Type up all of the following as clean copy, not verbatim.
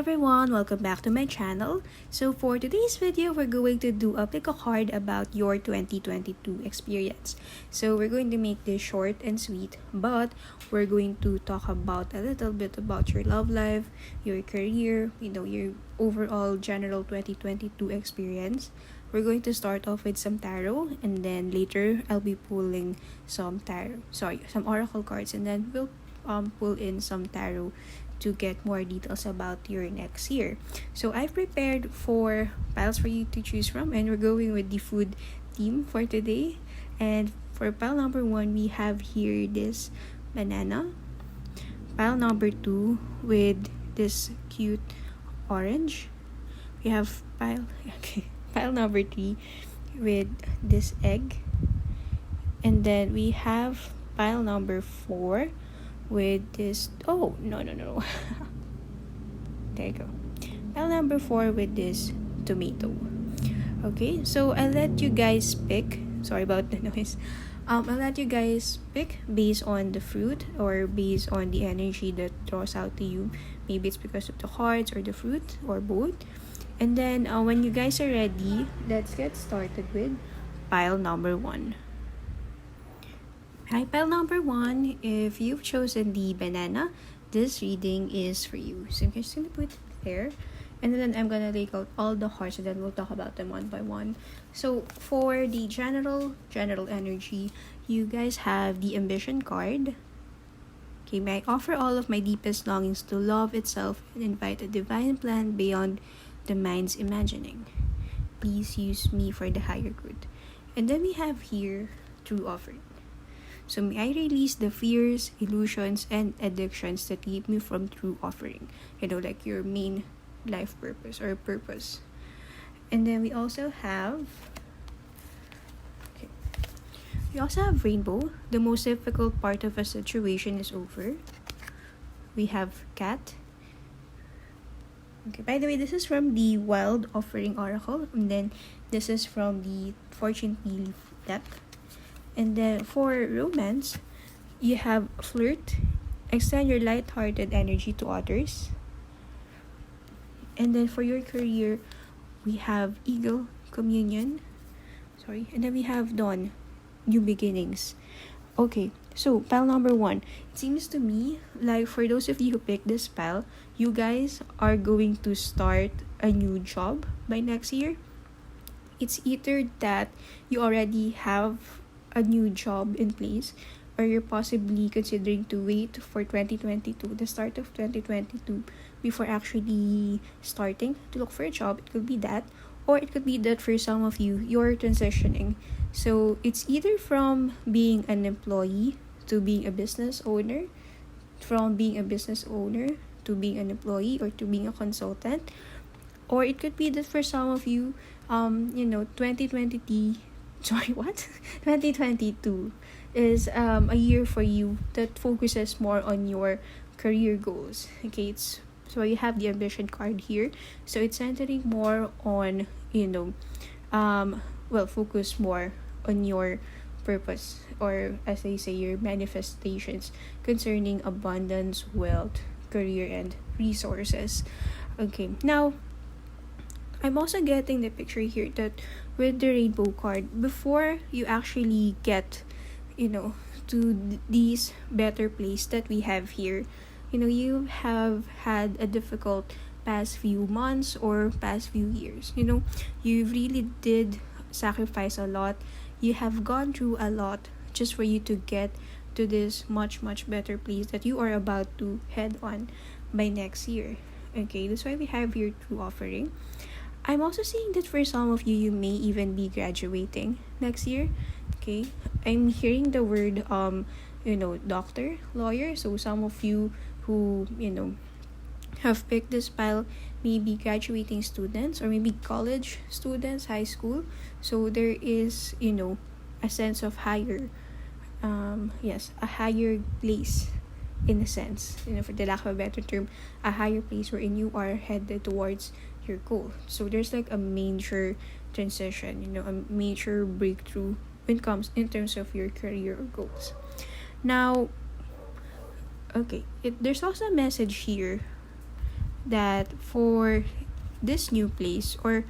everyone, welcome back to my channel. So for today's video, we're going to do a pick a card about your 2022 experience. So we're going to make this short and sweet, but we're going to talk about a little bit about your love life, your career, your overall general 2022 experience. We're going to start off with some tarot, and then later I'll be pulling some oracle cards, and then we'll pull in some tarot to get more details about your next year. So I've prepared 4 piles for you to choose from, and we're going with the food theme for today. And for pile number 1, we have here this banana. Pile number 2 with this cute orange. We have pile number 3 with this egg. And then we have pile number 4 with this no there you go. Pile number 4 with this tomato. Okay, so I'll let you guys pick. Sorry about the noise. I'll let you guys pick based on the fruit or based on the energy that draws out to you. Maybe it's because of the cards or the fruit or both. And then when you guys are ready, let's get started with pile number 1. Hi, pile number 1. If you've chosen the banana, this reading is for you. So I'm just gonna put it there, and then I'm gonna take out all the cards, and then we'll talk about them one by one. So for the general energy, you guys have the ambition card. Okay, may I offer all of my deepest longings to love itself and invite a divine plan beyond the mind's imagining. Please use me for the higher good. And then we have here true offering. So may I release the fears, illusions, and addictions that keep me from true offering. Like your main life purpose or purpose. And then we also have rainbow. The most difficult part of a situation is over. We have cat. Okay, by the way, this is from the Wild Offering Oracle. And then this is from the Fortune Wheel deck. And then for romance, you have flirt. Extend your light-hearted energy to others. And then for your career, we have eagle, communion. And then we have dawn, new beginnings. Okay, so pile number 1. It seems to me like for those of you who picked this pile, you guys are going to start a new job by next year. It's either that you already have a new job in place, or you're possibly considering to wait for 2022, the start of 2022, before actually starting to look for a job. It could be that, or it could be that for some of you, you're transitioning. So it's either from being an employee to being a business owner, from being a business owner to being an employee, or to being a consultant. Or it could be that for some of you, 2022 is a year for you that focuses more on your career goals. Okay, so you have the ambition card here. So it's centering more on, focus more on your purpose, or as they say, your manifestations concerning abundance, wealth, career, and resources. Okay, now I'm also getting the picture here that with the rainbow card, before you actually get, to this better place that we have here, you have had a difficult past few months or past few years. You really did sacrifice a lot. You have gone through a lot just for you to get to this much better place that you are about to head on by next year. Okay, that's why we have here true offering. I'm also seeing that for some of you, you may even be graduating next year. Okay, I'm hearing the word doctor, lawyer. So some of you who have picked this pile may be graduating students, or maybe college students, high school. So there is a sense of higher a higher place, in a sense, for the lack of a better term, a higher place wherein you are headed towards your goal. So there's like a major transition, a major breakthrough when it comes in terms of your career or goals. Now, okay, there's also a message here that for this new place, or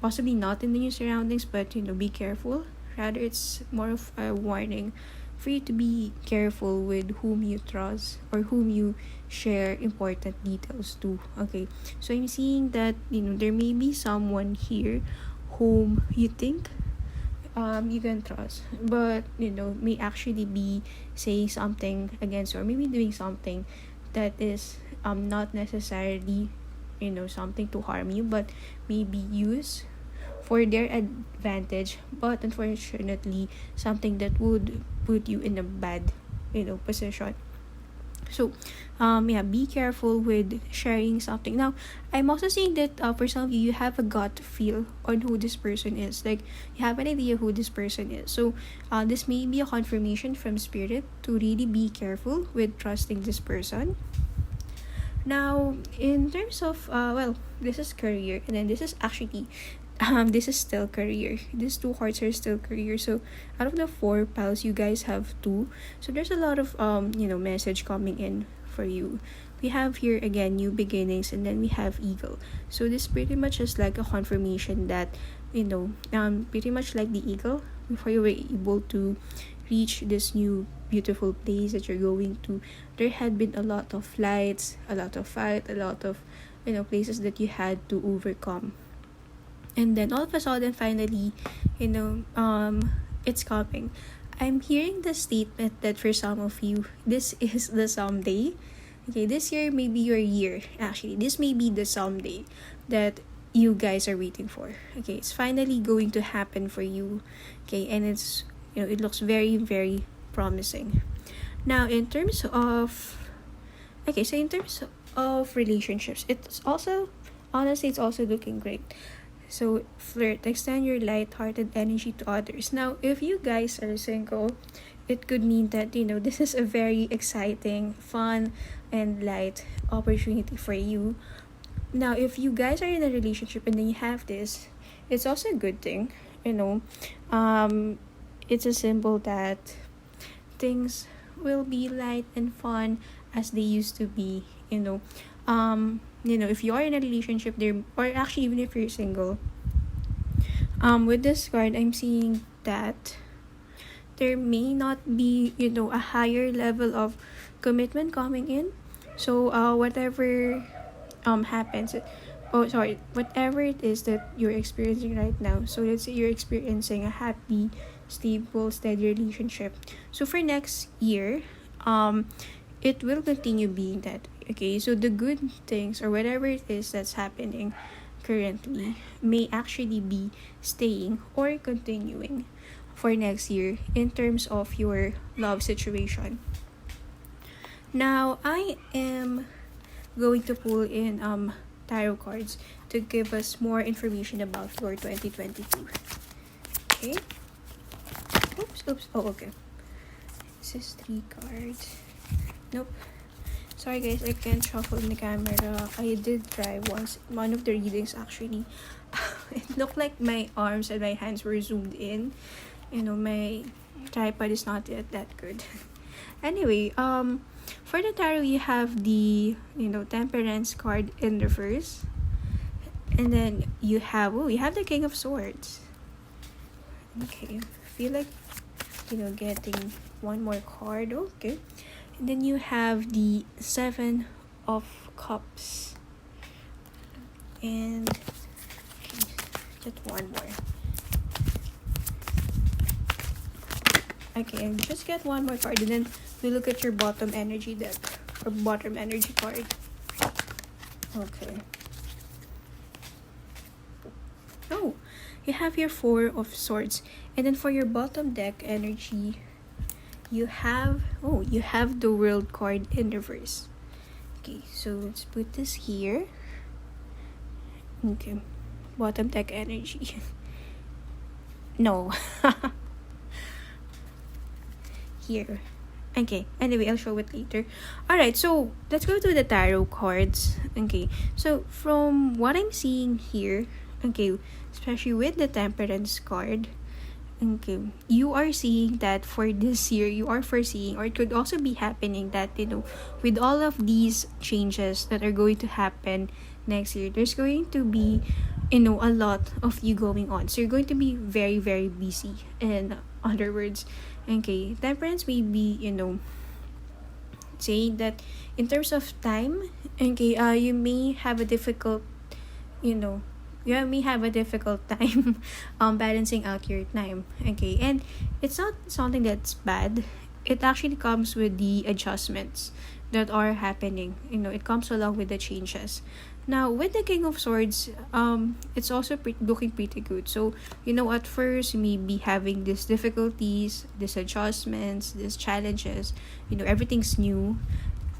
possibly not in the new surroundings, but be careful. Rather, it's more of a warning for you to be careful with whom you trust or whom you share important details to. Okay, so I'm seeing that there may be someone here whom you think you can trust, but may actually be saying something against, or maybe doing something that is not necessarily something to harm you, but maybe used for their advantage, but unfortunately something that would put you in a bad position. So be careful with sharing something. Now, I'm also seeing that for some of you, you have a gut feel on who this person is. Like, you have an idea who this person is. So this may be a confirmation from spirit to really be careful with trusting this person. Now, in terms of this is career, and then this is actually this is still career. These two hearts are still career. So out of the 4 piles, you guys have 2. So there's a lot of message coming in for you. We have here again new beginnings, and then we have eagle. So this pretty much is like a confirmation that pretty much like the eagle, before you were able to reach this new beautiful place that you're going to, there had been a lot of flights, a lot of fight, a lot of places that you had to overcome. And then all of a sudden, finally, it's coming. I'm hearing the statement that for some of you, this is the someday. Okay, this year may be your year. Actually, this may be the someday that you guys are waiting for. Okay, it's finally going to happen for you. Okay, and it's it looks very, very promising. Now, in terms of relationships, it's also looking great. So flirt, extend your light-hearted energy to others. Now, if you guys are single, it could mean that this is a very exciting, fun, and light opportunity for you. Now, if you guys are in a relationship and then you have this, it's also a good thing. It's a symbol that things will be light and fun as they used to be. If you are in a relationship there, or actually even if you're single, with this card, I'm seeing that there may not be a higher level of commitment coming in. So whatever happens, whatever it is that you're experiencing right now, so let's say you're experiencing a happy, stable, steady relationship, so for next year it will continue being that. Okay, so the good things or whatever it is that's happening currently may actually be staying or continuing for next year in terms of your love situation. Now, I am going to pull in tarot cards to give us more information about your 2022. Okay. Oops. Oh, okay. This is 3 cards. Nope. Sorry guys, I can't shuffle in the camera. I did try once. One of the readings actually. It looked like my arms and my hands were zoomed in. My tripod is not yet that good. Anyway, for the tarot, you have the Temperance card in reverse, and then you have the King of Swords. Okay, I feel like getting one more card. Okay, and then you have the 7 of Cups, and just one more. Okay, just get one more card, and then we look at your bottom energy deck or bottom energy card. Okay. Oh, you have your 4 of Swords, and then for your bottom deck energy, you have the World card in reverse. Okay, so let's put this here. Okay, bottom deck energy. No. Here. Okay, anyway, I'll show it later. Alright, so let's go to the tarot cards. Okay, so from what I'm seeing here, okay, especially with the Temperance card, Okay, you are seeing that for this year, you are foreseeing, or it could also be happening that, with all of these changes that are going to happen next year, there's going to be, a lot of you going on. So you're going to be very, very busy. In other words, okay, temperance may be, saying that in terms of time, okay, you may have a difficult, you know you may have a difficult time balancing out your time. Okay, and it's not something that's bad. It actually comes with the adjustments that are happening. It comes along with the changes. Now with the King of Swords, it's also looking pretty good. So at first you may be having these difficulties, these adjustments, these challenges. Everything's new,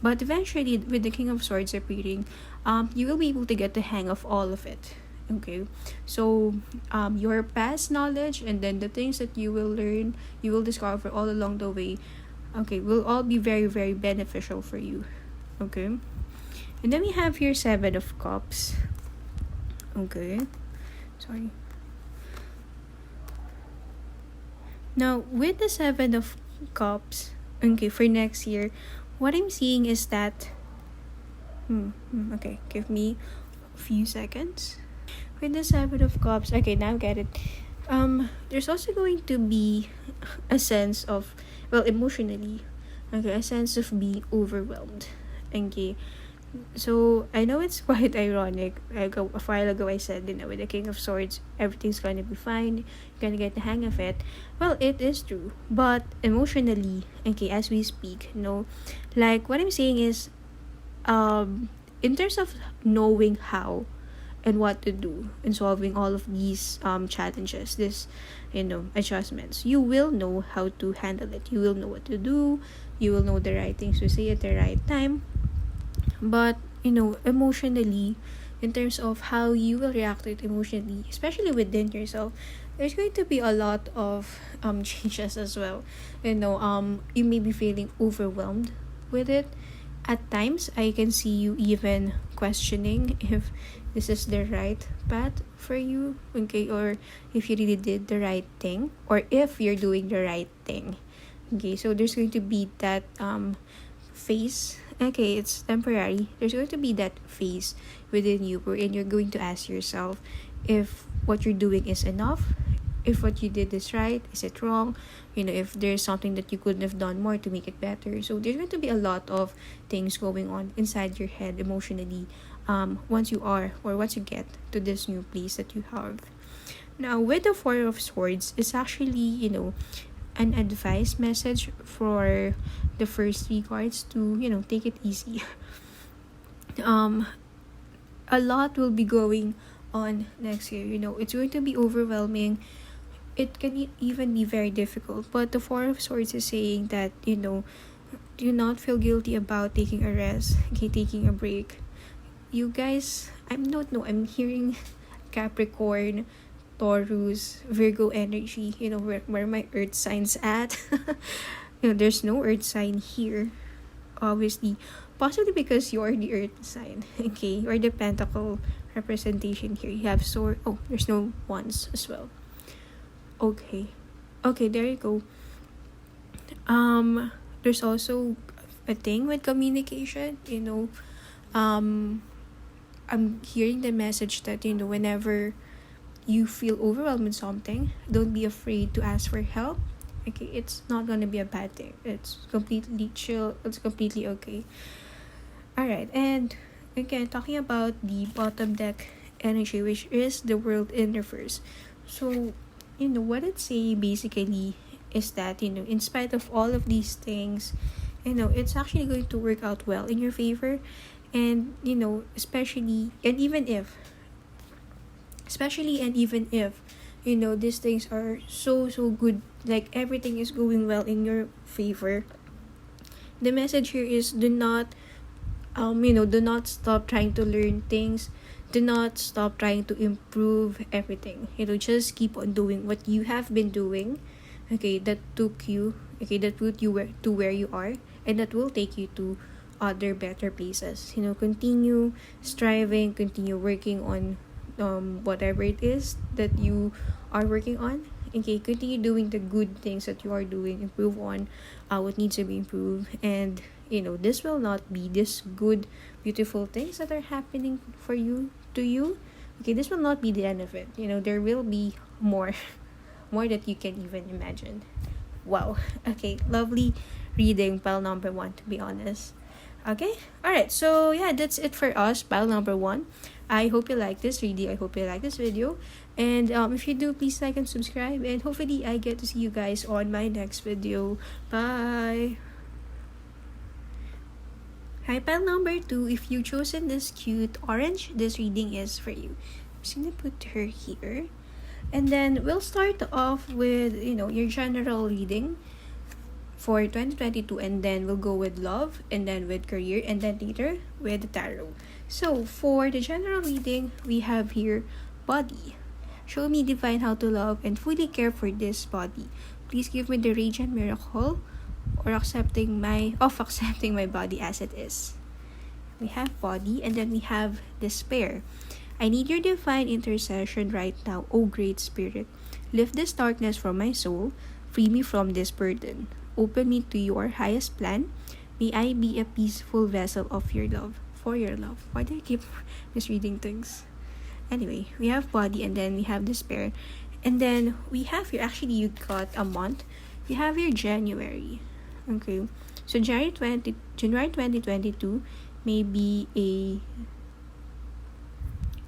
but eventually, with the King of Swords appearing, you will be able to get the hang of all of it. Okay, so your past knowledge and then the things that you will learn, you will discover all along the way, okay, will all be very, very beneficial for you. Okay, and then we have your Seven of Cups. Okay, sorry. Now, with the Seven of Cups, okay, for next year, what I'm seeing is that. Okay, give me a few seconds. With the Seven of Cups, okay, now get it. There's also going to be a sense of, well, emotionally, okay, a sense of being overwhelmed. Okay, so I know it's quite ironic. A while ago I said, with the King of Swords, everything's gonna be fine. You're gonna get the hang of it. Well, it is true, but emotionally, okay, as we speak, like what I'm saying is, in terms of knowing how and what to do in solving all of these challenges, this adjustments, you will know how to handle it. You will know what to do. You will know the right things to say at the right time. But emotionally, in terms of how you will react to it emotionally, especially within yourself, there's going to be a lot of changes as well. You may be feeling overwhelmed with it. At times I can see you even questioning if this is the right path for you, okay, or if you really did the right thing, or if you're doing the right thing. Okay, so there's going to be that phase. Okay, it's temporary. There's going to be that phase within you wherein you're going to ask yourself if what you're doing is enough, if what you did is right, is it wrong, if there's something that you couldn't have done more to make it better. So there's going to be a lot of things going on inside your head emotionally, once you get to this new place that you have. Now with the Four of Swords, it's actually an advice message for the first three cards to take it easy. A lot will be going on next year. It's going to be overwhelming. It can even be very difficult, but the Four of Swords is saying that do not feel guilty about taking a rest, okay, taking a break. You guys, I'm hearing Capricorn, Taurus, Virgo energy. Where my earth signs at. There's no earth sign here, obviously, possibly because you're the earth sign. Okay, you're the pentacle representation here. You have sword. Oh, there's no wands as well. Okay, there you go. There's also a thing with communication. I'm hearing the message that whenever you feel overwhelmed with something, don't be afraid to ask for help. Okay, it's not gonna be a bad thing. It's completely chill. It's completely okay. All right, and again, talking about the bottom deck energy, which is the world in reverse. So what it's saying basically is that in spite of all of these things, it's actually going to work out well in your favor. And especially and even if these things are so good, like everything is going well in your favor, the message here is do not stop trying to learn things. Do not stop trying to improve everything. Just keep on doing what you have been doing. Okay, that put you to where you are, and that will take you to other better places. Continue striving, continue working on whatever it is that you are working on. Okay, continue doing the good things that you are doing. Improve on what needs to be improved. And, this will not be this good, beautiful things that are happening for you, to you. Okay, this will not be the end of it. There will be more, more that you can even imagine. Wow. Okay, lovely reading, pile number 1, to be honest. Okay, all right, so yeah, that's it for us, pile number 1. I hope you like this reading. I hope you like this video. And if you do, please like and subscribe. And hopefully I get to see you guys on my next video. Bye. Hi, pile number 2. If you've chosen this cute orange, this reading is for you. I'm just gonna put her here. And then we'll start off with, your general reading for 2022, and then we'll go with love, and then with career, and then later with the tarot. So for the general reading, we have here body. Show me divine how to love and fully care for this body. Please give me the radiant miracle or accepting my body as it is. We have body, and then we have despair. I need your divine intercession right now, O great spirit. Lift this darkness from my soul. Free me from this burden. Open me to your highest plan. May I be a peaceful vessel of your love. For your love. Why do I keep misreading things? Anyway, we have body, and then we have despair. And then we have here, actually you got a month. We have here January. Okay. So January 2022 may be a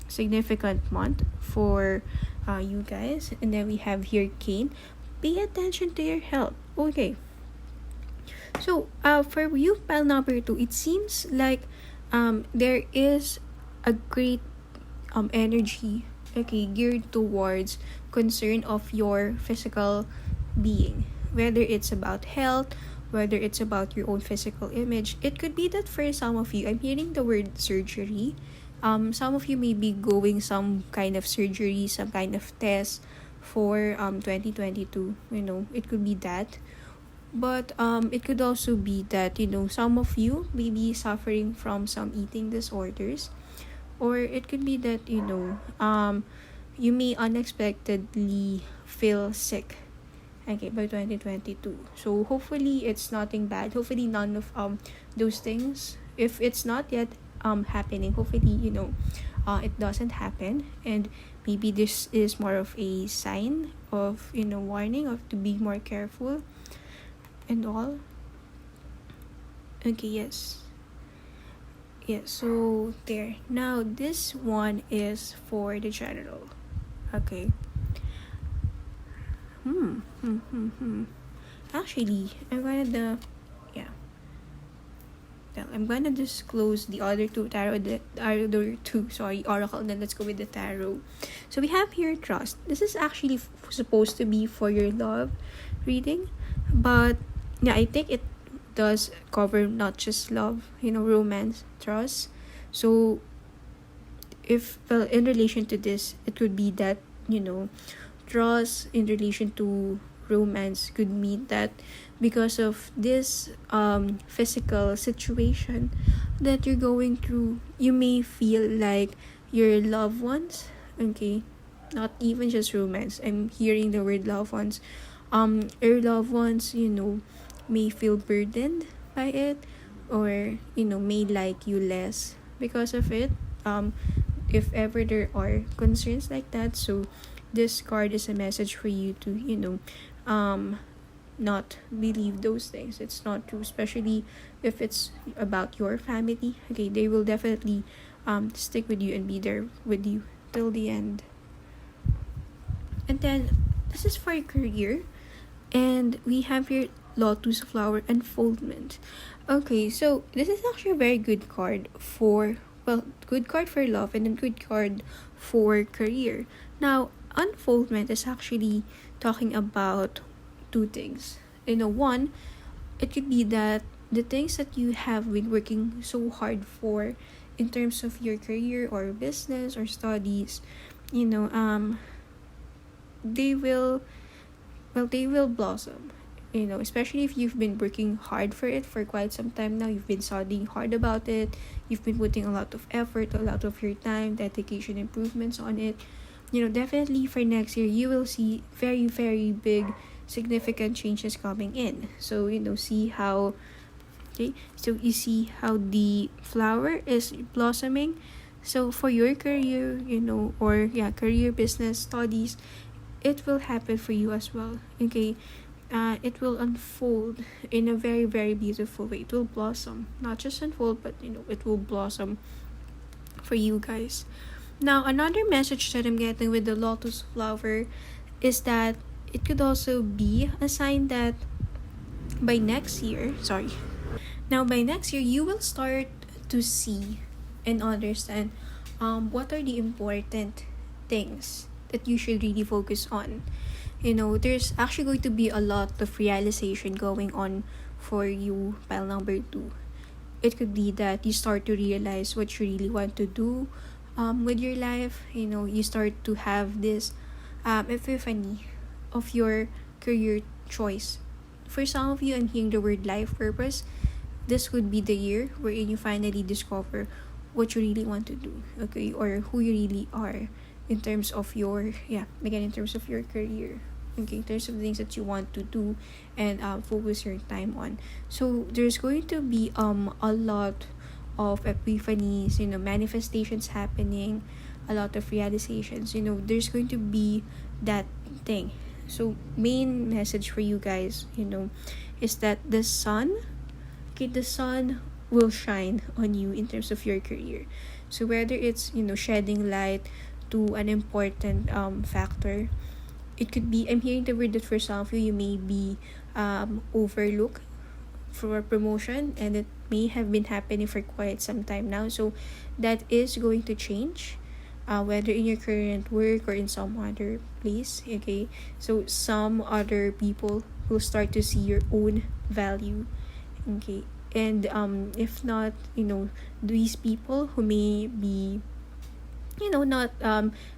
significant month for you guys. And then we have here Cain. Pay attention to your health. Okay. So for you, pile number 2, it seems like there is a great energy, okay, geared towards concern of your physical being, whether it's about health, whether it's about your own physical image. It could be that for some of you, I'm hearing the word surgery. Some of you may be going some kind of surgery, some kind of test for 2022. It could be that. But it could also be that, some of you may be suffering from some eating disorders. Or it could be that, you may unexpectedly feel sick, okay, by 2022. So hopefully it's nothing bad. Hopefully none of those things. If it's not yet happening, hopefully, it doesn't happen. And maybe this is more of a sign of, warning of to be more careful and all. Okay, yes, so there. Now this one is for the general. Okay. Actually, I'm gonna disclose the other two tarot, oracle. Then let's go with the tarot. So we have here trust. This is actually supposed to be for your love reading, but yeah, I think it does cover not just love, romance, trust. So if, well, in relation to this, it could be that, trust in relation to romance could mean that because of this physical situation that you're going through, you may feel like your loved ones, okay, not even just romance, I'm hearing the word loved ones, your loved ones, may feel burdened by it, or may like you less because of it, if ever there are concerns like that. So this card is a message for you to not believe those things. It's not true, especially if it's about your family. Okay, they will definitely stick with you and be there with you till the end. And then this is for your career, and we have here Lotus Flower Unfoldment. Okay, so this is actually a very good card for, good card for love, and a good card for career. Now, unfoldment is actually talking about two things. One, it could be that the things that you have been working so hard for in terms of your career or business or studies, they will blossom. Especially if you've been working hard for it for quite some time now. You've been studying hard about it. You've been putting a lot of effort, a lot of your time, dedication, improvements on it. definitely for next year, you will see very, very big, significant changes coming in. So, see how, okay, so you see how the flower is blossoming. So, for your career, or career, business, studies, it will happen for you as well. Okay, it will unfold in a very, very beautiful way. It will blossom, not just unfold, but it will blossom for you guys. Now, another message that I'm getting with the lotus flower is that it could also be a sign that by next year, you will start to see and understand what are the important things that you should really focus on. There's actually going to be a lot of realization going on for you, pile number 2. It could be that you start to realize what you really want to do with your life. You start to have this epiphany of your career choice. For some of you, I'm hearing the word life purpose. This would be the year wherein you finally discover what you really want to do, okay, or who you really are in terms of your career, okay, in terms of things that you want to do and focus your time on. So there's going to be a lot of epiphanies, manifestations happening, a lot of realizations. There's going to be that thing. So main message for you guys, is that the sun will shine on you in terms of your career. So whether it's shedding light to an important factor, it could be, I'm hearing the word that for some of you may be overlooked for a promotion, and it may have been happening for quite some time now. So that is going to change, whether in your current work or in some other place, okay. So some other people will start to see your own value, okay. And if not, these people who may be not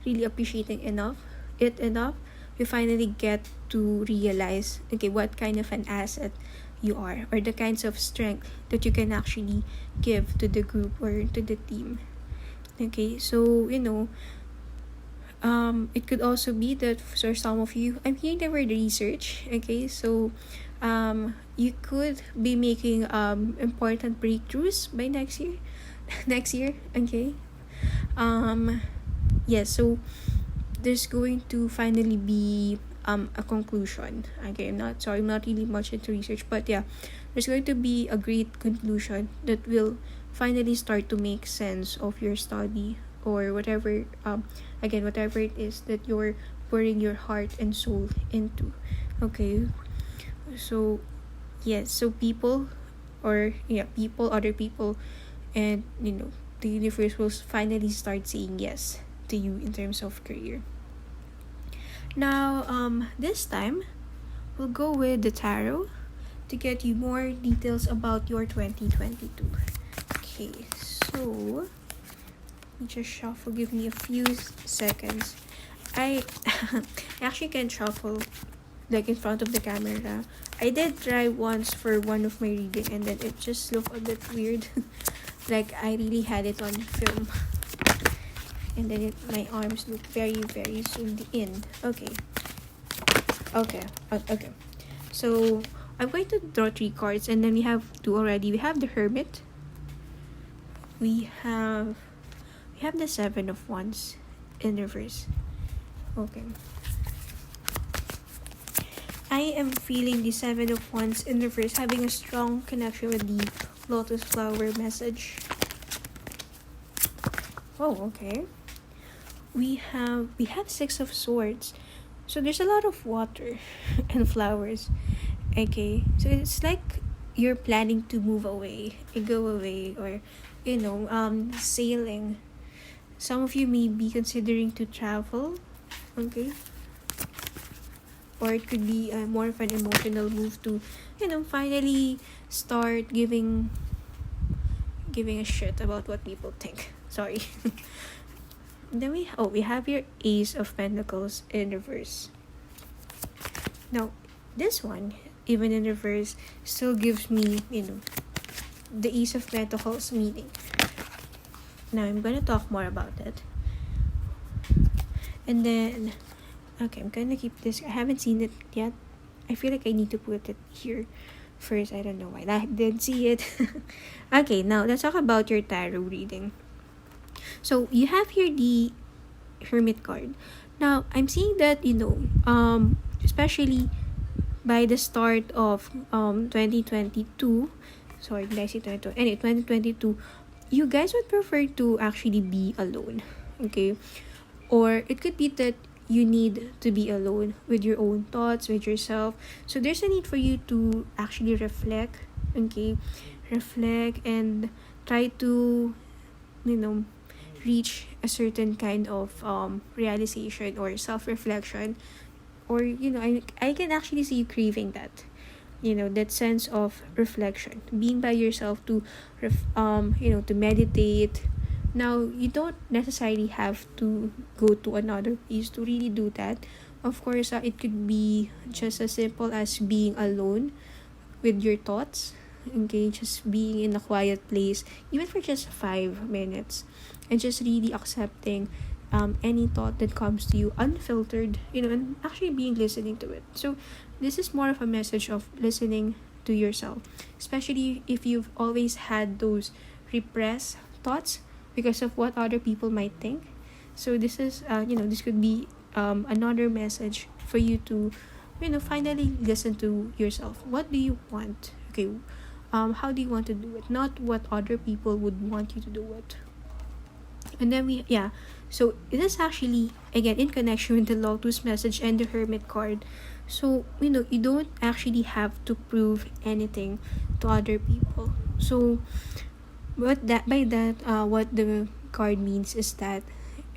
really appreciating enough, you finally get to realize, okay, what kind of an asset you are, or the kinds of strength that you can actually give to the group or to the team, okay. So it could also be that for some of you, I'm hearing the word research, okay. So you could be making important breakthroughs by next year okay. Yes, so there's going to finally be a conclusion, okay. I'm not really much into research, but yeah, there's going to be a great conclusion that will finally start to make sense of your study, or whatever whatever it is that you're pouring your heart and soul into, okay. So yes, so other people, and the universe will finally start saying yes to you in terms of career. Now this time we'll go with the tarot to get you more details about your 2022. Okay, so let me just shuffle, give me a few seconds. I actually can shuffle like in front of the camera. I did try once for one of my reading, and then it just looked a bit weird. Like I really had it on film, and then my arms look very, very zoomed in. Okay. So I'm going to draw 3 cards, and then we have 2 already. We have the Hermit. We have the 7 of Wands in reverse. Okay. I am feeling the 7 of Wands in reverse having a strong connection with the lotus flower message. Oh, okay. We have 6 of Swords. So there's a lot of water and flowers. Okay. So it's like you're planning to move away, go away, or sailing. Some of you may be considering to travel. Okay. Or it could be more of an emotional move to, finally start giving a shit about what people think. Sorry. Then we have your Ace of Pentacles in reverse. Now, this one, even in reverse, still gives me, the Ace of Pentacles meaning. Now, I'm gonna talk more about it. And then, okay, I'm gonna keep this. I haven't seen it yet. I feel like I need to put it here first. I don't know why I didn't see it. Okay, now let's talk about your tarot reading. So you have here the Hermit card. Now I'm seeing that especially by the start of 2022. Sorry, did I say 2022? Anyway, 2022. You guys would prefer to actually be alone, okay? Or it could be that you need to be alone with your own thoughts, with yourself. So there's a need for you to actually reflect, okay? Reflect and try to, you know, reach a certain kind of realization or self-reflection. Or, I can actually see you craving that. That sense of reflection, being by yourself to to meditate. Now you don't necessarily have to go to another place to really do that. Of course, it could be just as simple as being alone with your thoughts, okay, just being in a quiet place even for just 5 minutes, and just really accepting any thought that comes to you unfiltered, and actually being listening to it. So this is more of a message of listening to yourself, especially if you've always had those repressed thoughts because of what other people might think. So this is this could be another message for you to finally listen to yourself. What do you want? Okay, how do you want to do it, not what other people would want you to do it. And then so it is actually again in connection with the Lotus message and the Hermit card. So you don't actually have to prove anything to other people. So what the card means is that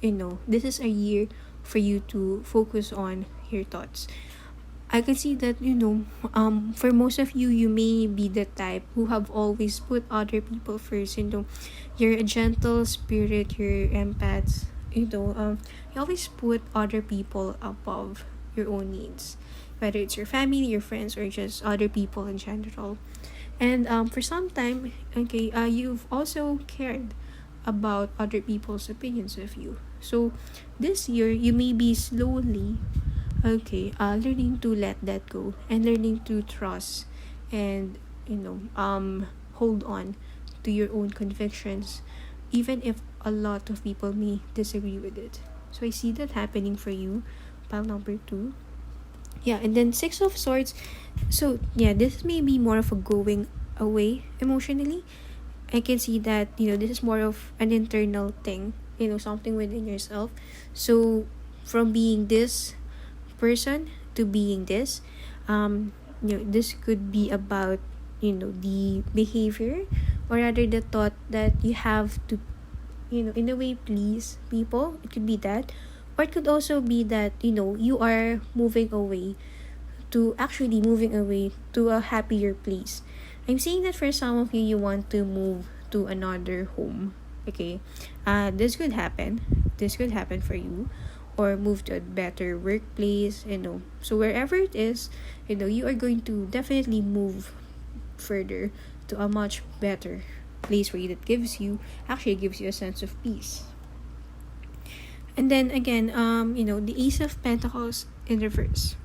this is a year for you to focus on your thoughts. I can see that for most of you, you may be the type who have always put other people first. You're a gentle spirit, you're empaths. You always put other people above your own needs, whether it's your family, your friends, or just other people in general. And for some time, okay, you've also cared about other people's opinions of you. So this year, you may be slowly learning to let that go and learning to trust and hold on to your own convictions, even if a lot of people may disagree with it. So I see that happening for you, pile number 2. Yeah, and then 6 of Swords. So yeah, this may be more of a going away emotionally. I can see that this is more of an internal thing, something within yourself. So from being this person to being this, this could be about the behavior, or rather the thought that you have to in a way please people. It could be that, or it could also be that you are moving away to a happier place. I'm saying that for some of you, you want to move to another home, okay. This could happen for you, or move to a better workplace. So wherever it is, you are going to definitely move further to a much better place for you, that gives you a sense of peace. And then again, the Ace of Pentacles in reverse.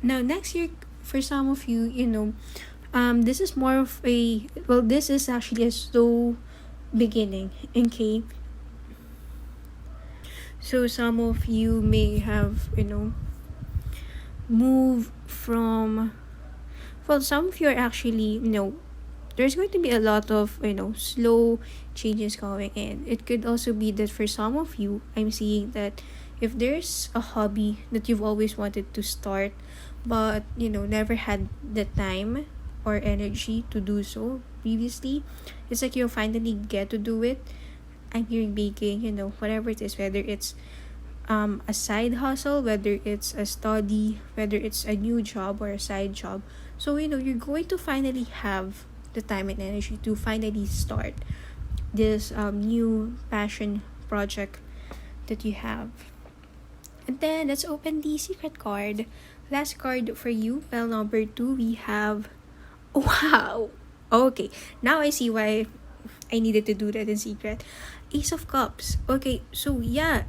Now next year, for some of you, this is more of this is actually a slow beginning, okay. So some of you may have move from, some of you are actually there's going to be a lot of slow changes going in. It could also be that for some of you, I'm seeing that if there's a hobby that you've always wanted to start, but never had the time or energy to do so previously, it's like you'll finally get to do it. I'm hearing baking, whatever it is, whether it's a side hustle, whether it's a study, whether it's a new job or a side job. So you're going to finally have the time and energy to finally start this new passion project that you have. And then let's open the secret card. Last card for you, pile number 2, we have, wow, okay, now I see why I needed to do that in secret. Ace of Cups. Okay, so yeah,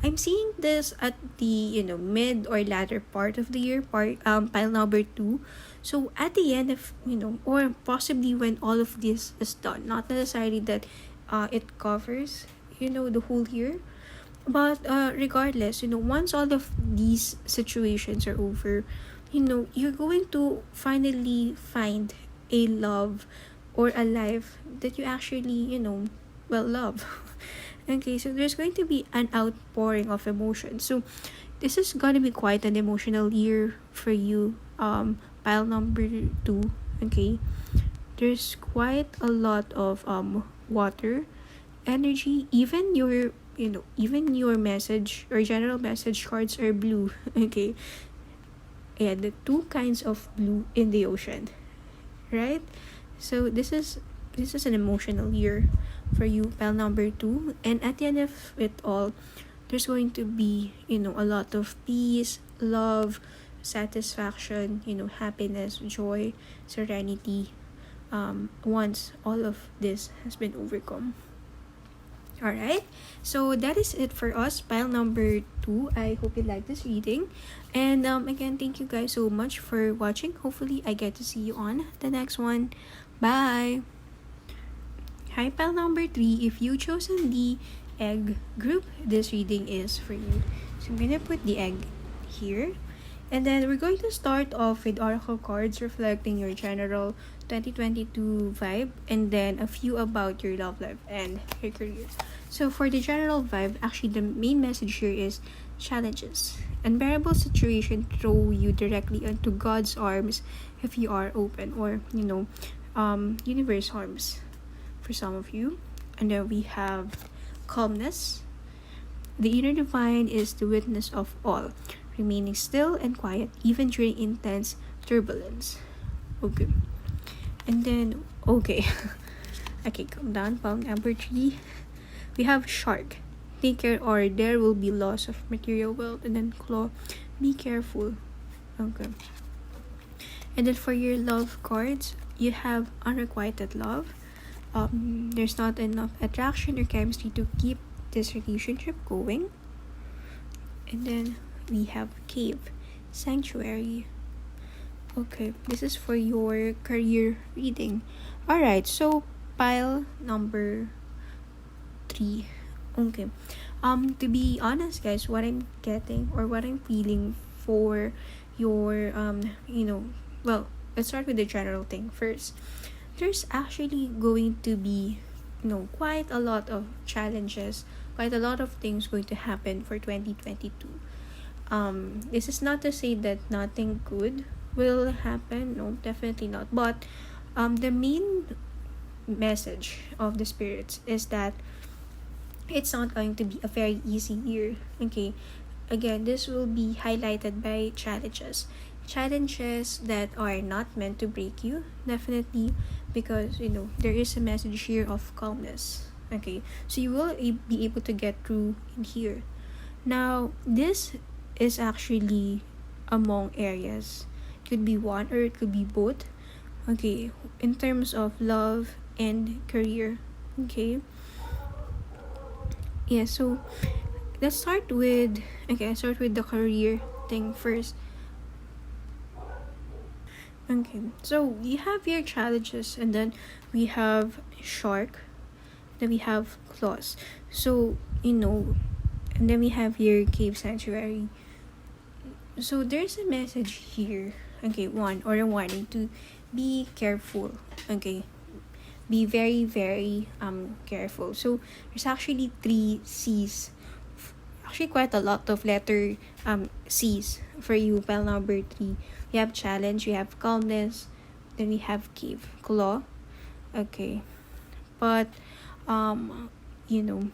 I'm seeing this at the mid or latter part of the year, pile number 2. So at the end of or possibly when all of this is done, not necessarily that it covers the whole year, but regardless, once all of these situations are over, you're going to finally find a love or a life that you actually love. Okay, so there's going to be an outpouring of emotion. So this is going to be quite an emotional year for you, pile number 2. Okay, there's quite a lot of water energy. Even your message or general message cards are blue. Okay, yeah, the two kinds of blue in the ocean, right? So this is an emotional year for you, pile number 2. And at the end of it all, there's going to be a lot of peace, love, satisfaction, happiness, joy, serenity, once all of this has been overcome. Alright, so that is it for us, pile number 2. I hope you like this reading. And again, thank you guys so much for watching. Hopefully, I get to see you on the next one. Bye! Hi, pile number 3. If you chosen the egg group, this reading is for you. So I'm gonna put the egg here. And then we're going to start off with oracle cards reflecting your general 2022 vibe, and then a few about your love life and your career. So for the general vibe, actually the main message here is challenges. Unbearable situation throw you directly into God's arms if you are open, or universe arms for some of you. And then we have calmness. The inner divine is the witness of all, remaining still and quiet even during intense turbulence. Okay. And then, okay. Okay, come down. Pile number 3. We have shark. Take care or there will be loss of material wealth. And then claw. Be careful. Okay. And then for your love cards, you have unrequited love. There's not enough attraction or chemistry to keep this relationship going. And then we have cave, sanctuary. Okay, this is for your career reading. Alright, so pile number 3. Okay. To be honest, guys, what I'm getting or what I'm feeling for your let's start with the general thing first. There's actually going to be quite a lot of challenges, quite a lot of things going to happen for 2022. This is not to say that nothing good will happen. No, definitely not. But the main message of the spirits is that it's not going to be a very easy year. Okay, again, this will be highlighted by challenges that are not meant to break you, definitely, because there is a message here of calmness. Okay, so you will be able to get through in here. Now this is actually among areas, it could be one or it could be both. Okay, in terms of love and career. Okay, yeah, so let's start with the career thing first. Okay, so we have your challenges, and then we have shark, then we have claws. So and then we have your cave sanctuary. So there's a message here. Okay, one or a warning to be careful. Okay, be very very careful. So there's actually 3 C's, actually quite a lot of letter C's for you, pile number 3. We have challenge, we have calmness, then we have cave, claw. Okay, but again,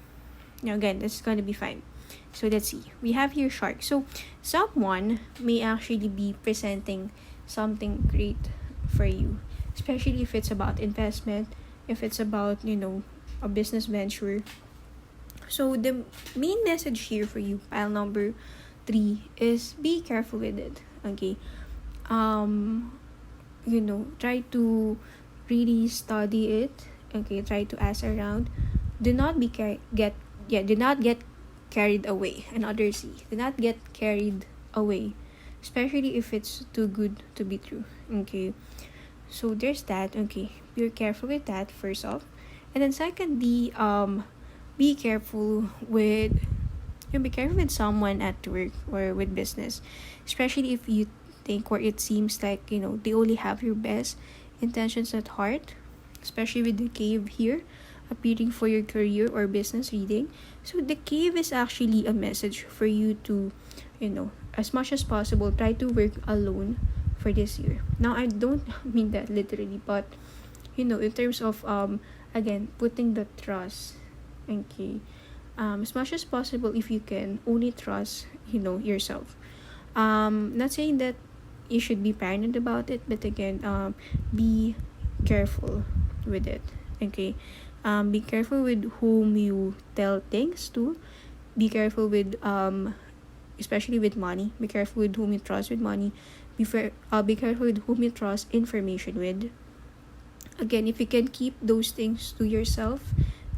this is gonna be fine. So let's see, we have here shark. So someone may actually be presenting something great for you, especially if it's about investment, if it's about a business venture. So the main message here for you, pile number 3, is be careful with it. Okay, try to really study it. Okay, try to ask around. Do not be do not get carried away. Another C. Do not get carried away, especially if it's too good to be true. Okay. So there's that. Okay. Be careful with that first off. And then secondly, be careful with be careful with someone at work or with business, especially if you think or it seems like they only have your best intentions at heart, especially with the cave here appearing for your career or business reading. So the cave is actually a message for you to as much as possible try to work alone for this year. Now I don't mean that literally, but in terms of again putting the trust. Okay. As much as possible, if you can, only trust yourself. Not saying that you should be paranoid about it, but again, be careful with it. Okay. Be careful with whom you tell things to. Be careful with especially with money. Be careful with whom you trust with money. Be careful with whom you trust information with. Again, if you can keep those things to yourself,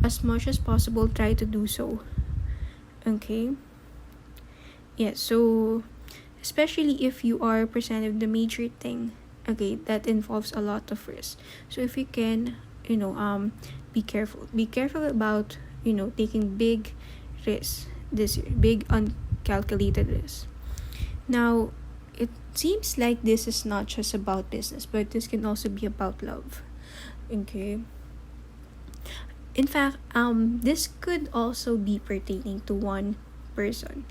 as much as possible, try to do so. Okay. Yeah. So, especially if you are presented the major thing, okay, that involves a lot of risk. So if you can, be careful. Be careful about taking big risks this year, big uncalculated risks. Now, it seems like this is not just about business, but this can also be about love. Okay. In fact, this could also be pertaining to one person.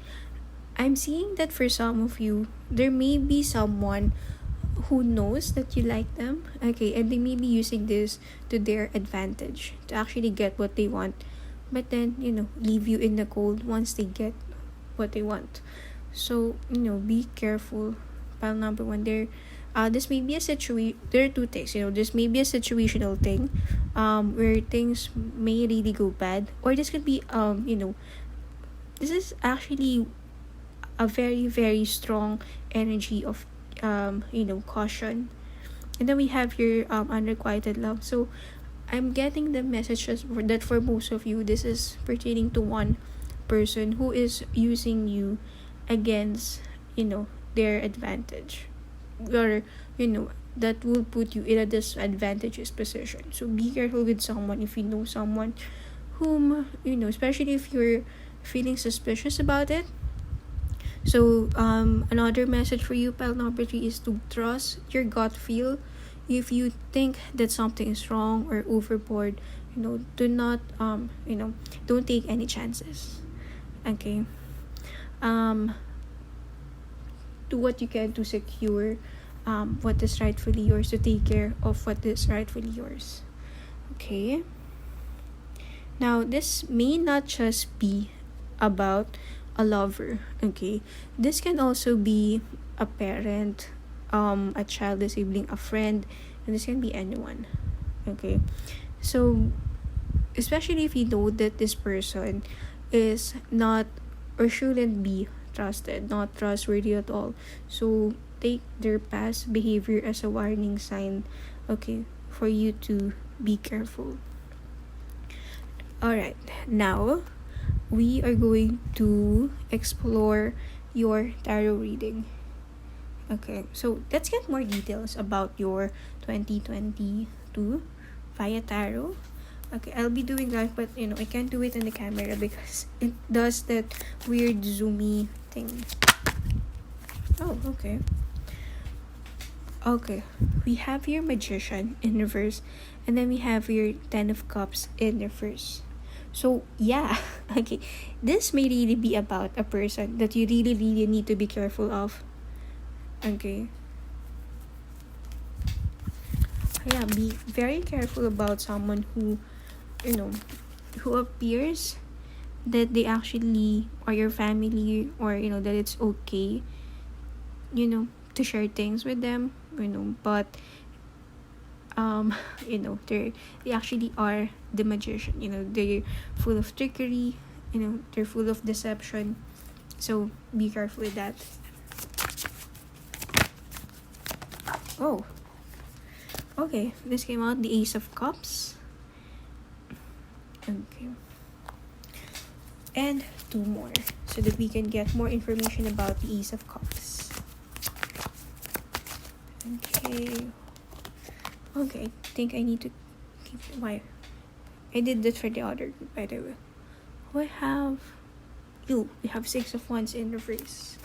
I'm seeing that for some of you, there may be someone who knows that you like them, okay, and they may be using this to their advantage to actually get what they want, but then leave you in the cold once they get what they want. So be careful. Pile number one there. This may be a situation. There are two things. This may be a situational thing, where things may really go bad, or this could be this is actually a very very strong energy of caution. And then we have here unrequited love. So I'm getting the messages that for most of you, this is pertaining to one person who is using you against their advantage, or that will put you in a disadvantageous position. So be careful with someone if you know someone whom especially if you're feeling suspicious about it. So another message for you, pile number 3, is to trust your gut feel. If you think that something is wrong or overboard, do not don't take any chances. Okay. Do what you can to secure what is rightfully yours, to take care of what is rightfully yours. Okay. Now, this may not just be about a lover. Okay. This can also be a parent, a child, a sibling, a friend, and this can be anyone. Okay. So, especially if you know that this person is not or shouldn't be trusted, not trustworthy at all. So take their past behavior as a warning sign, okay, for you to be careful. Alright, now we are going to explore your tarot reading. Okay, so let's get more details about your 2022 via tarot. Okay, I'll be doing that, but I can't do it in the camera because it does that weird zoomy thing. Oh, okay. Okay, we have your Magician in reverse, and then we have your Ten of Cups in reverse. So yeah, okay, this may really be about a person that you really really need to be careful of. Okay. Yeah, be very careful about someone who who appears that they actually are your family, or that it's okay to share things with them, but they actually are the magician. They're full of trickery, they're full of deception, so be careful with that. Oh, okay, this came out the Ace of Cups. Okay. And two more so that we can get more information about the Ace of Cups. Okay, I think I need to keep why I did that for the other group, by the way. We have Six of Wands in reverse.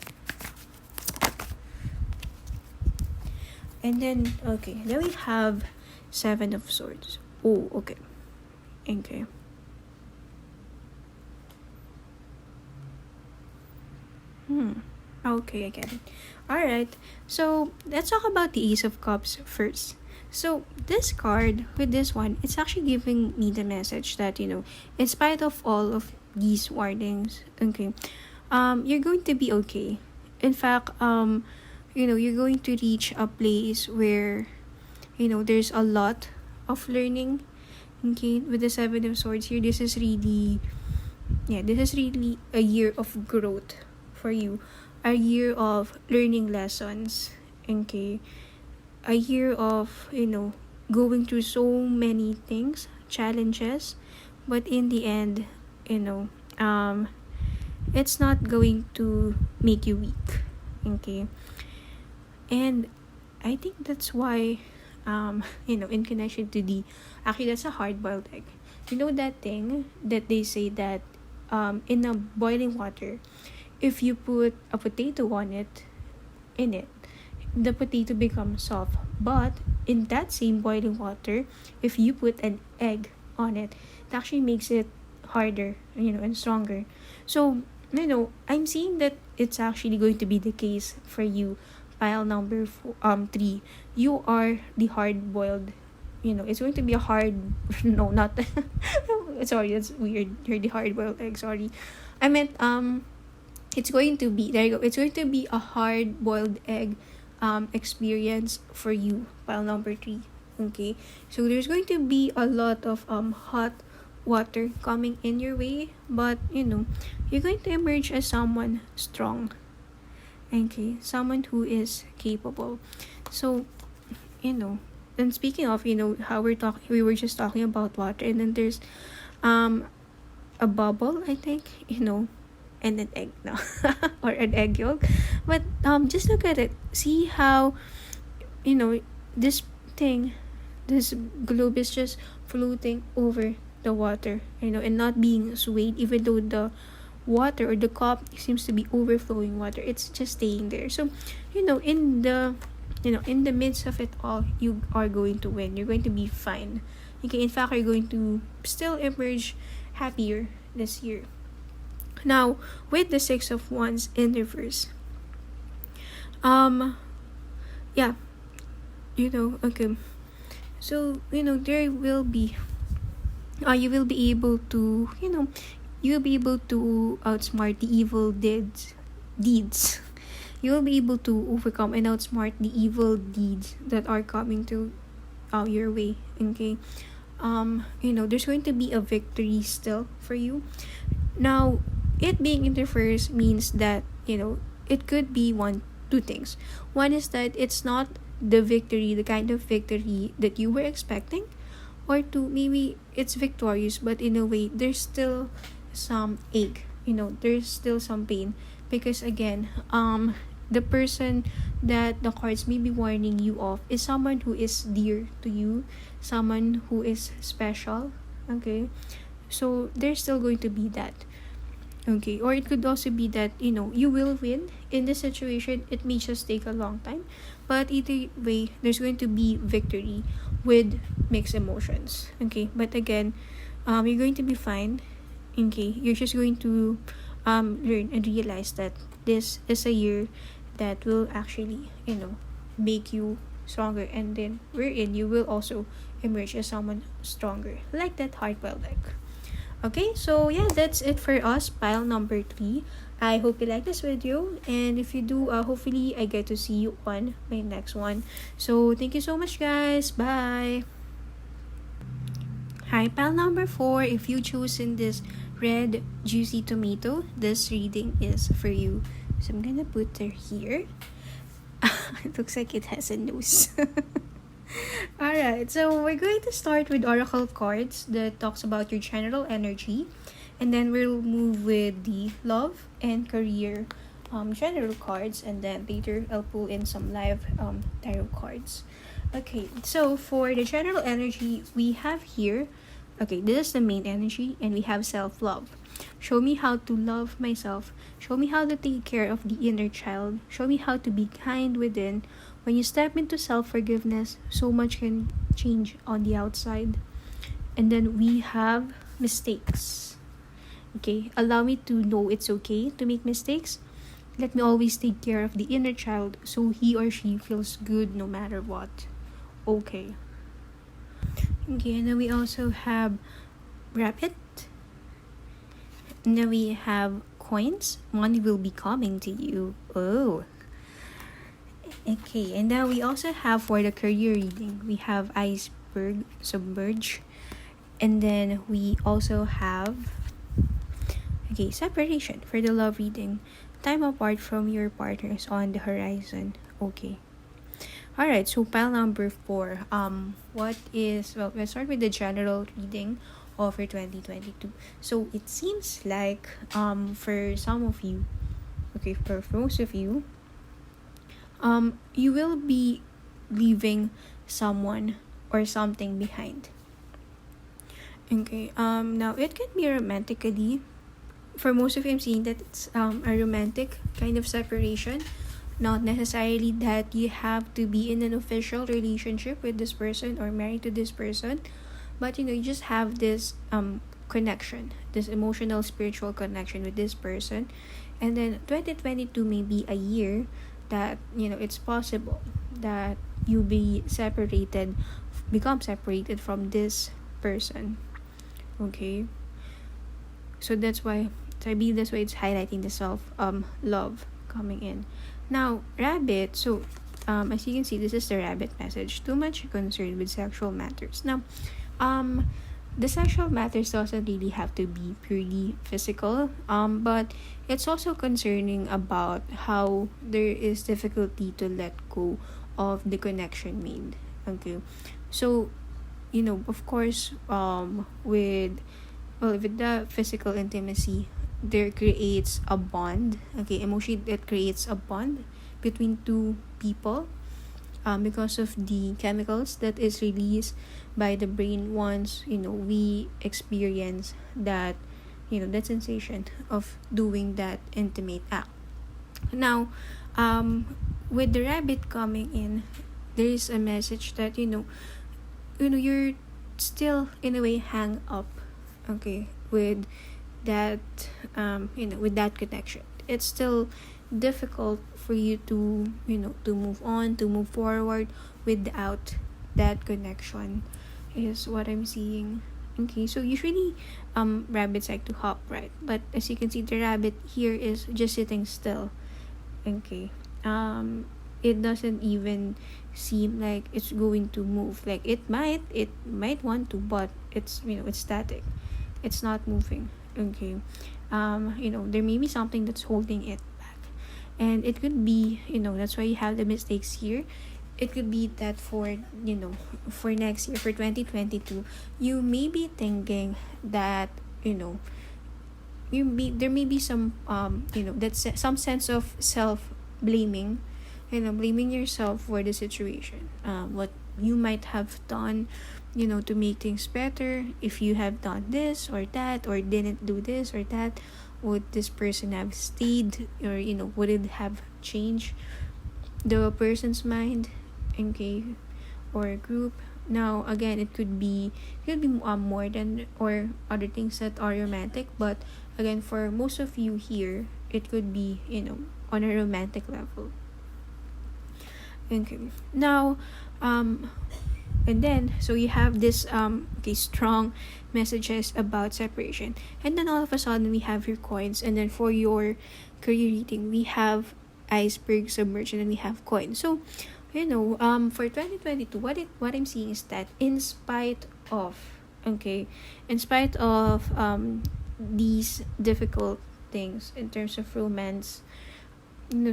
And then we have Seven of Swords. Oh, okay. Okay, I get it. Alright, so let's talk about the Ace of Cups first. So this card, with this one, it's actually giving me the message that, in spite of all of these warnings, you're going to be okay. In fact, you're going to reach a place where, there's a lot of learning. Okay, with the Seven of Swords here, this is really a year of growth for you. A year of learning lessons. Okay, a year of, going through so many things, challenges, but in the end, it's not going to make you weak. Okay, and I think that's why, in connection to actually that's a hard-boiled egg. You know that thing that they say that, in a boiling water, if you put a potato in it, the potato becomes soft. But in that same boiling water, if you put an egg on it, it actually makes it harder, and stronger. So, I'm seeing that it's actually going to be the case for you. Pile number 3. You are the hard-boiled. It's going to be a hard. No, not. Sorry, that's weird. You're the hard-boiled egg. Sorry, I meant It's going to be there. You go. It's going to be a hard-boiled egg, experience for you. Pile number 3. Okay, so there's going to be a lot of hot water coming in your way, but you're going to emerge as someone strong. Okay, someone who is capable. So, and speaking of, how we were just talking about water, and then there's a bubble, I think, and an egg now, or an egg yolk. But just look at it. See how, this globe is just floating over the water, and not being swayed, even though the water or the cup seems to be overflowing water. It's just staying there. So, in the midst of it all, you are going to win. You're going to be fine. Okay, in fact, you're going to still emerge happier this year. Now, with the Six of Wands in reverse, okay. So, there will be, you will be able to, you'll be able to outsmart the evil deeds. You will be able to overcome and outsmart the evil deeds that are coming to your way. Okay, there's going to be a victory still for you. Now, it being in reverse means that it could be two things. One is that it's not the kind of victory that you were expecting, or two, maybe it's victorious, but in a way there's still some ache. There's still some pain, because again, the person that the cards may be warning you of is someone who is dear to you, someone who is special. Okay, so there's still going to be that. Okay, or it could also be that you will win in this situation. It may just take a long time, but either way, there's going to be victory with mixed emotions. Okay, but again, you're going to be fine. Okay, you're just going to learn and realize that this is a year that will actually make you stronger, and then wherein you will also emerge as someone stronger, like that hard-boiled egg. Okay, so yeah, that's it for us, pile number 3. I hope you like this video, and if you do, hopefully I get to see you on my next one. So thank you so much, guys. Bye. Hi, pile number 4. If you chosen this red juicy tomato, this reading is for you. So I'm gonna put her here. It looks like it has a nose. Alright, so we're going to start with oracle cards that talks about your general energy. And then we'll move with the love and career general cards, and then later I'll pull in some live tarot cards. Okay, so for the general energy we have here, okay, this is the main energy, and we have self-love. Show me how to love myself. Show me how to take care of the inner child. Show me how to be kind within. When you step into self-forgiveness, so much can change on the outside. And then we have mistakes. Okay, allow me to know it's okay to make mistakes. Let me always take care of the inner child so he or she feels good no matter what. Okay. Okay, and then we also have rabbit. And then we have coins. Money will be coming to you. Oh. Okay, and then we also have for the career reading, we have iceberg, submerge. And then we also have, okay, separation for the love reading. Time apart from your partners on the horizon. Okay. Alright, so pile number 4. Let's start with the general reading for 2022. So it seems like for some of you, okay, for most of you, you will be leaving someone or something behind. Okay, now it can be romantically. For most of you, I'm seeing that it's a romantic kind of separation. Not necessarily that you have to be in an official relationship with this person or married to this person, but you just have this connection, this emotional spiritual connection with this person. And then 2022 may be a year that it's possible that you become separated from this person. Okay, so that's why I believe that's why it's highlighting the self love coming in. Now rabbit, so as you can see, this is the rabbit message. Too much concerned with sexual matters. Now the sexual matters doesn't really have to be purely physical, but it's also concerning about how there is difficulty to let go of the connection made. Okay, so of course, with the physical intimacy, there creates a bond. Okay, emotionally, that creates a bond between two people, because of the chemicals that is released by the brain once we experience that that sensation of doing that intimate act. Now, with the rabbit coming in, there is a message that you're still in a way hang up, okay, with that with that connection. It's still difficult for you to to move on, to move forward without that connection, is what I'm seeing. Okay, so usually rabbits like to hop, right? But as you can see, the rabbit here is just sitting still. Okay, it doesn't even seem like it's going to move. Like it might want to, but it's it's static, it's not moving. Okay, there may be something that's holding it back, and it could be that's why you have the mistakes here. It could be that for for next year, for 2022, you may be thinking that there may be some that's some sense of self blaming, blaming yourself for the situation, what you might have done to make things better. If you have done this or that, or didn't do this or that, would this person have stayed, or would it have changed the person's mind, okay, or group. Now again, it could be more than or other things that are romantic, but again, for most of you here, it could be on a romantic level. Okay, now and then so you have this strong messages about separation, and then all of a sudden we have your coins, and then for your career reading we have iceberg, submerged, and then we have coins. So for 2022, what I'm seeing is that in spite of these difficult things in terms of romance,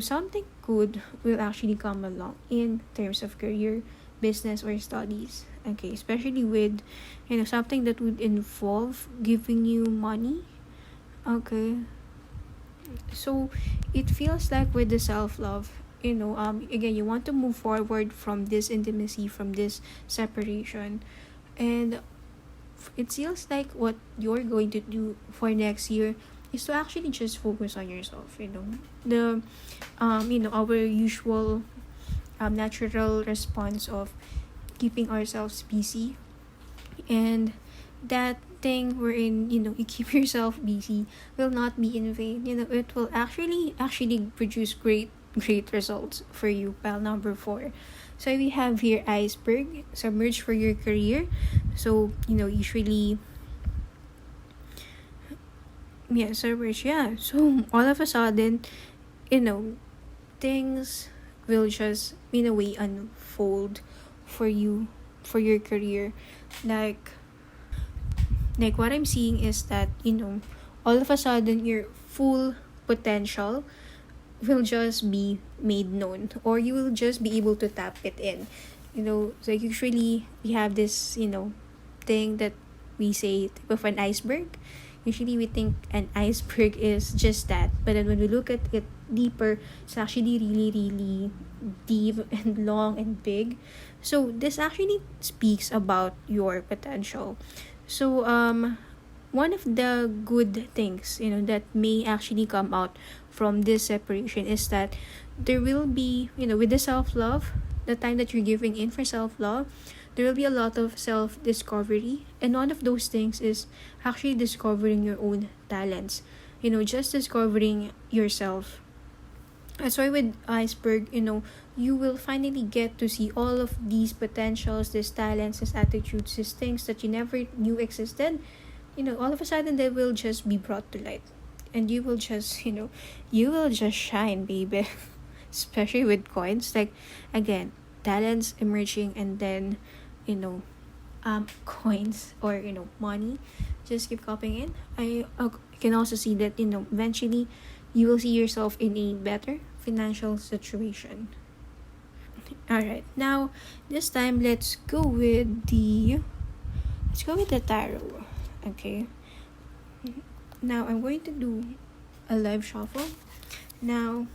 something good will actually come along in terms of career, business, or studies. Okay, especially with something that would involve giving you money, Okay. So it feels like with the self love, again, you want to move forward from this intimacy, from this separation, and it feels like what you're going to do for next year is to actually just focus on yourself. The our usual natural response of keeping ourselves busy, and that thing wherein you keep yourself busy will not be in vain. It will actually produce great results for you. Pile number 4, so we have here iceberg, submerge for your career. So usually, yeah, submerge, yeah. So all of a sudden, you know things will just in a way unfold for you, for your career. Like like what I'm seeing is that all of a sudden your full potential will just be made known, or you will just be able to tap it in. So usually we have this thing that we say type of an iceberg. Usually we think an iceberg is just that, but then when we look at it deeper, it's actually really really deep and long and big. So this actually speaks about your potential. So one of the good things that may actually come out from this separation is that there will be, with the self love, the time that you're giving in for self love, there will be a lot of self discovery, and one of those things is actually discovering your own talents. Just discovering yourself. That's why with iceberg, you will finally get to see all of these potentials, these talents, these attitudes, these things that you never knew existed. All of a sudden they will just be brought to light, and you will just shine, baby. Especially with coins, like, again, talents emerging, and then you know coins, or money just keep popping in. I can also see that eventually you will see yourself in a better financial situation. All right, now this time let's go with the tarot. Okay, now I'm going to do a live shuffle. Now,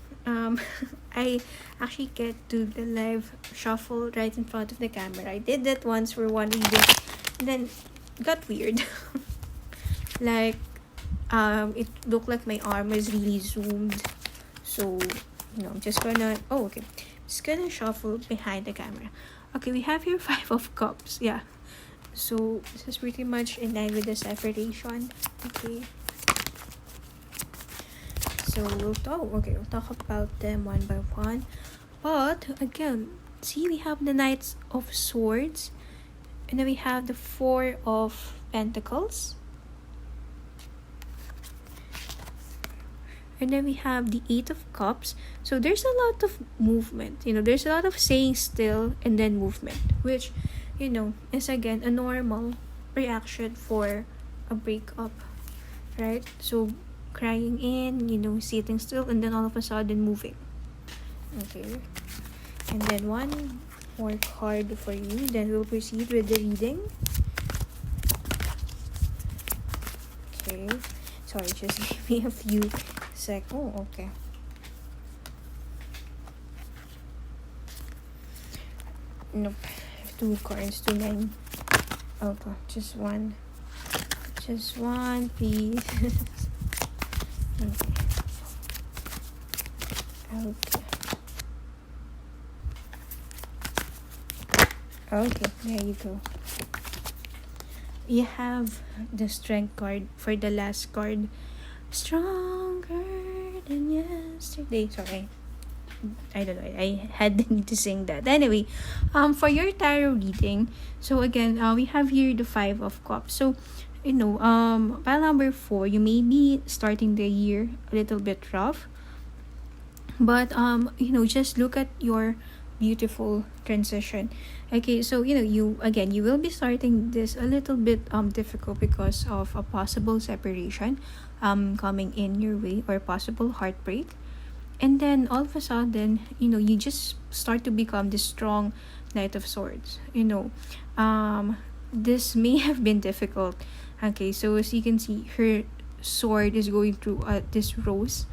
I actually get to the live shuffle right in front of the camera. I did that once for one reading, and then it got weird. Like, it looked like my arm was really zoomed. So, I'm just gonna. Oh, okay. Just gonna shuffle behind the camera. Okay, we have here Five of Cups. Yeah. So this is pretty much in line with the separation. Okay. So we'll talk about them one by one. But again, see, we have the Knights of Swords, and then we have the Four of Pentacles, and then we have the Eight of Cups. So there's a lot of movement. There's a lot of saying still and then movement, which is again a normal reaction for a breakup, right? So crying in, sitting still, and then all of a sudden moving. Okay. And then one more card for you. Then we'll proceed with the reading. Okay. Sorry, just give me a few seconds. Oh, okay. Nope. Two cards, too many. Okay, just one. Just one, please. Okay. Okay, there you go. You have the Strength card for the last card. Stronger than yesterday. Sorry. I don't know. I had the need to sing that. Anyway, for your tarot reading, so again, we have here the Five of Cups. So, pile number 4, you may be starting the year a little bit rough, but just look at your beautiful transition. Okay, so you will be starting this a little bit difficult because of a possible separation coming in your way, or possible heartbreak. And then all of a sudden, you just start to become this strong Knight of Swords. This may have been difficult. Okay, so as you can see, her sword is going through this rose,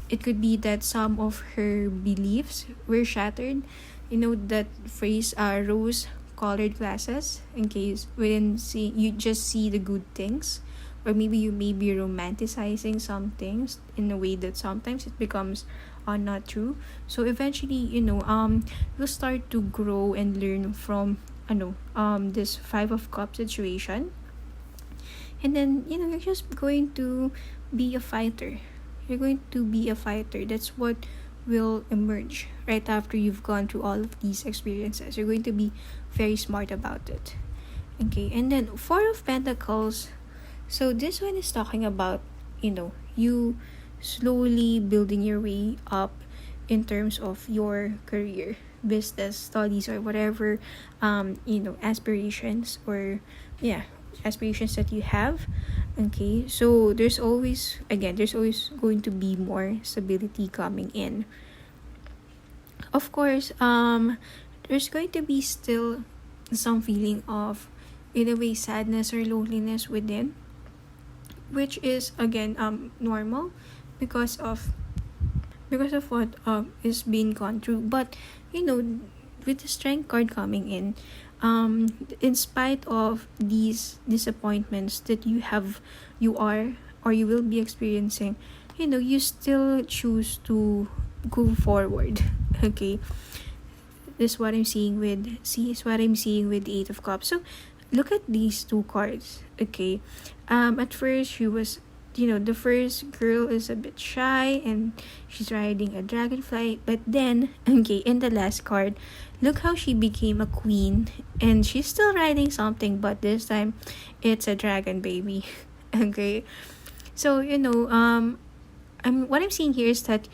it could be that some of her beliefs were shattered. You know that phrase, rose colored glasses, in case within see you just see the good things, or maybe you may be romanticizing some things in a way that sometimes it becomes not true. So eventually, you'll start to grow and learn from this Five of Cups situation, and then you're just going to be a fighter. You're going to be a fighter. That's what will emerge right after you've gone through all of these experiences. You're going to be very smart about it. Okay, and then Four of Pentacles. So this one is talking about, you slowly building your way up in terms of your career, business, studies, or whatever, aspirations, or aspirations that you have. Okay, so there's always going to be more stability coming in. Of course, there's going to be still some feeling of, in a way, sadness or loneliness within, which is again normal because of what is being gone through. But with the Strength card coming in spite of these disappointments that you are or you will be experiencing, you still choose to go forward. Okay, this is what I'm seeing with the Eight of Cups. So look at these two cards. Okay, at first she was, the first girl is a bit shy and she's riding a dragonfly, but then, okay, in the last card, look how she became a queen and she's still riding something, but this time it's a dragon baby. Okay, so what I'm seeing here is that,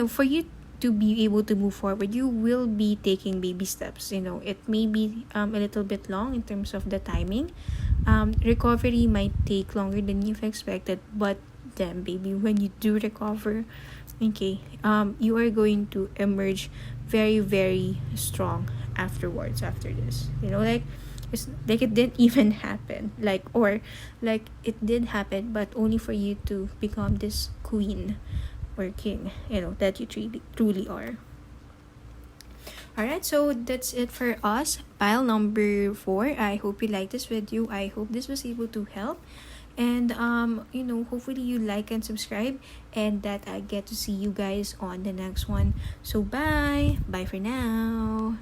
for you to be able to move forward, you will be taking baby steps. It may be a little bit long in terms of the timing. Recovery might take longer than you've expected, but then baby, when you do recover, okay, you are going to emerge very, very strong afterwards, after this. It's like it didn't even happen, like it did happen, but only for you to become this queen or king, that you truly are. Alright, so that's it for us. Pile number 4. I hope you liked this video. I hope this was able to help. And hopefully you like and subscribe, and that I get to see you guys on the next one. So bye. Bye for now.